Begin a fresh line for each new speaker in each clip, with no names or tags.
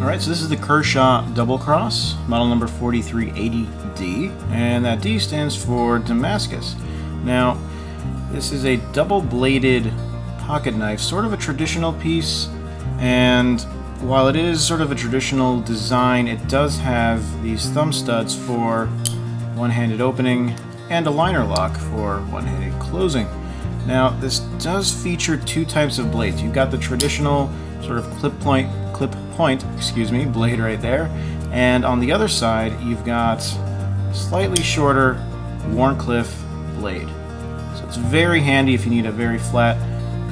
Alright, so this is the Kershaw Double Cross, model number 4380D, and that D stands for Damascus. Now, this is a double-bladed pocket knife, sort of a traditional piece, and while it is sort of a traditional design, it does have these thumb studs for one-handed opening and a liner lock for one-handed closing. Now, this does feature two types of blades. You've got the traditional sort of clip point, blade right there, and on the other side, you've got slightly shorter Warncliffe blade. So it's very handy if you need a very flat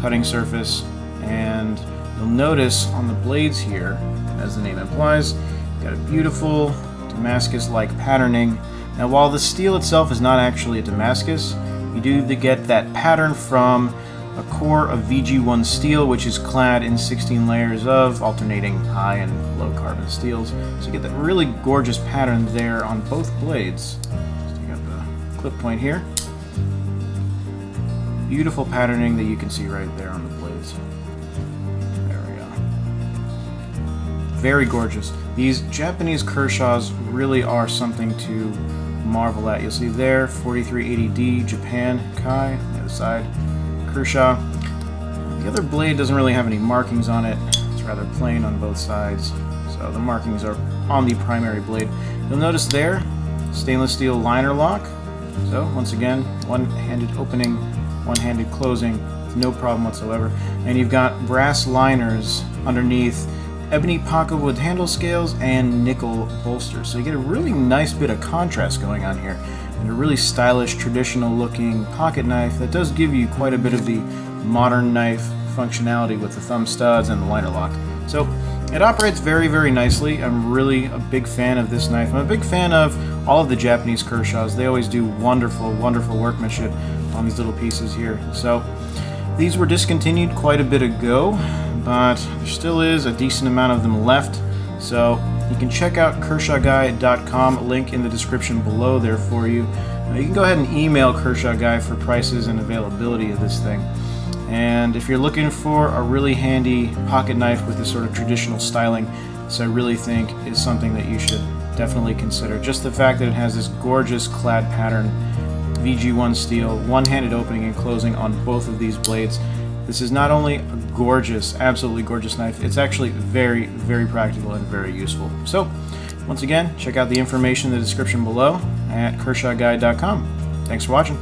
cutting surface, and you'll notice on the blades here, as the name implies, you've got a beautiful Damascus-like patterning. Now, while the steel itself is not actually a Damascus, you do get that pattern from a core of VG1 steel, which is clad in 16 layers of alternating high and low carbon steels. So you get that really gorgeous pattern there on both blades. So you got the clip point here. Beautiful patterning that you can see right there on the blades. There we go. Very gorgeous. These Japanese Kershaws really are something to marvel at. You'll see there, 4380D, Japan, Kai, on the other side, Kershaw. The other blade doesn't really have any markings on it. It's rather plain on both sides. So the markings are on the primary blade. You'll notice there, stainless steel liner lock. So once again, one-handed opening, one-handed closing, no problem whatsoever. And you've got brass liners underneath, ebony pocketwood handle scales, and nickel bolsters. So you get a really nice bit of contrast going on here, and a really stylish, traditional-looking pocket knife that does give you quite a bit of the modern knife functionality with the thumb studs and the liner lock. So it operates very, very nicely. I'm really a big fan of this knife. I'm a big fan of all of the Japanese Kershaws. They always do wonderful, wonderful workmanship on these little pieces here. So these were discontinued quite a bit ago, but there still is a decent amount of them left. So you can check out KershawGuy.com, link in the description below there for you. You can go ahead and email Kershaw Guy for prices and availability of this thing. And if you're looking for a really handy pocket knife with this sort of traditional styling, this I really think is something that you should definitely consider. Just the fact that it has this gorgeous clad pattern, VG1 steel, one-handed opening and closing on both of these blades. This is not only a gorgeous, absolutely gorgeous knife, it's actually very, very practical and very useful. So, once again, check out the information in the description below at KershawGuy.com. Thanks for watching.